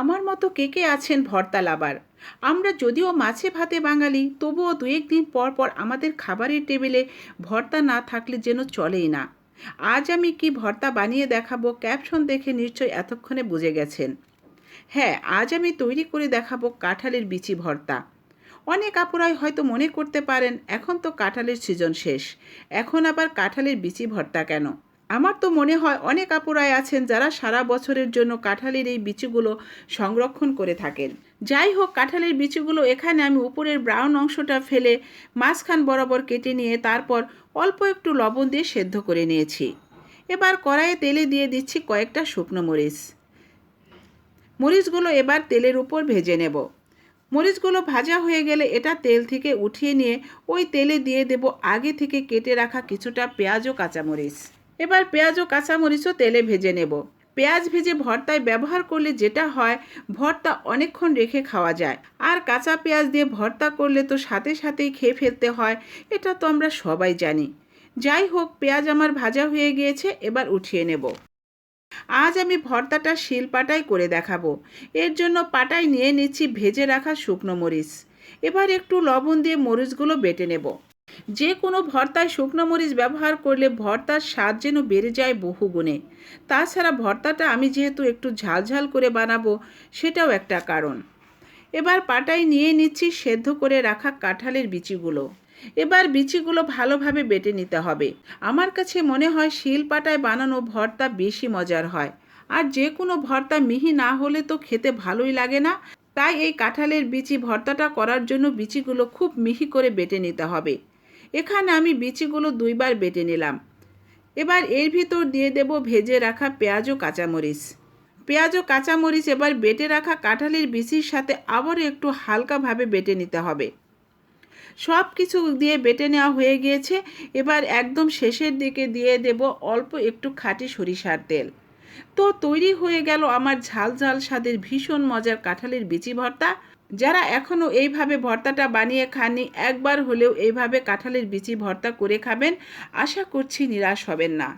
আমার মতো কে কে আছেন ভর্তা লাভার? আমরা যদিও মাছে ভাতে বাঙালি, তবুও দু একদিন পর পর আমাদের খাবারের টেবিলে ভর্তা না থাকলে যেন চলেই না। আজ আমি কি ভর্তা বানিয়ে দেখাবো, ক্যাপশন দেখে নিশ্চয়ই এতক্ষণে বুঝে গেছেন। হ্যাঁ, আজ আমি তৈরি করে দেখাবো কাঁঠালের বিচি ভর্তা। অনেক আপুরাই হয়তো মনে করতে পারেন এখন তো কাঁঠালের সিজন শেষ, এখন আবার কাঁঠালের বিচি ভর্তা কেন? আমার তো মনে হয় অনেক আপুরাই আছেন যারা সারা বছরের জন্য কাঁঠালের এই বিচিগুলো সংরক্ষণ করে থাকেন। যাই হোক, কাঁঠালের বিচিগুলো এখানে আমি উপরের ব্রাউন অংশটা ফেলে মাঝখান বরাবর কেটে নিয়ে তারপর অল্প একটু লবণ দিয়ে সেদ্ধ করে নিয়েছি। এবার কড়াইয়ে তেলে দিয়ে দিচ্ছি কয়েকটা শুকনো মরিচ। মরিচগুলো এবার তেলের উপর ভেজে নেব। মরিচগুলো ভাজা হয়ে গেলে এটা তেল থেকে উঠিয়ে নিয়ে ওই তেলে দিয়ে দেব আগে থেকে কেটে রাখা কিছুটা পেঁয়াজ ও কাঁচামরিচ। এবার পেঁয়াজ ও কাঁচামরিচও তেলে ভেজে নেব। পেঁয়াজ ভেজে ভর্তায় ব্যবহার করলে যেটা হয়, ভর্তা অনেকক্ষণ রেখে খাওয়া যায়। আর কাঁচা পেঁয়াজ দিয়ে ভর্তা করলে তো সাথে সাথেই খেয়ে ফেলতে হয়, এটা তো আমরা সবাই জানি। যাই হোক, পেঁয়াজ আমার ভাজা হয়ে গিয়েছে, এবার উঠিয়ে নেব। আজ আমি ভর্তাটা শিলপাটায় করে দেখাবো। এর জন্য পাটায় নিয়ে নিচ্ছি ভেজে রাখা শুকনো মরিচ। এবার একটু লবণ দিয়ে মরিচগুলো বেটে নেব। যে কোনো ভর্তায় শুকনো মরিচ ব্যবহার করলে ভর্তার স্বাদ যেন বেড়ে যায় বহুগুণে। তাছাড়া ভর্তাটা আমি যেহেতু একটু ঝালঝাল করে বানাবো, সেটাও একটা কারণ। এবার পাটায় নিয়ে নিচ্ছি সেদ্ধ করে রাখা কাঁঠালের বিচিগুলো। এবার বিচিগুলো ভালোভাবে বেটে নিতে হবে। আমার কাছে মনে হয় শিলপাটায় বানানো ভর্তা বেশি মজার হয়। আর যে কোনো ভর্তা মিহি না হলে তো খেতে ভালোই লাগে না। তাই এই কাঁঠালের বিচি ভর্তাটা করার জন্য বিচিগুলো খুব মিহি করে বেটে নিতে হবে। এখানে আমি বিচিগুলো দুইবার বেটে নিলাম। এবার এর ভিতর দিয়ে দেব ভেজে রাখা পেঁয়াজ ও কাঁচামরিচ। পেঁয়াজ ও কাঁচামরিচ এবার বেটে রাখা কাঁঠালের বিচির সাথে আবারও একটু হালকাভাবে বেটে নিতে হবে। সব কিছু দিয়ে বেটে নেওয়া হয়ে গিয়েছে। এবার একদম শেষের দিকে দিয়ে দেব অল্প একটু খাঁটি সরিষার তেল। তো তৈরি হয়ে গেল আমার ঝাল ঝাল স্বাদের ভীষণ মজার কাঁঠালের বিচি ভর্তা। যারা এখনও এইভাবে ভর্তাটা বানিয়ে খাননি, একবার হলেও এইভাবে কাঁঠালের বিচি ভর্তা করে খাবেন। আশা করছি নিরাশ হবেন না।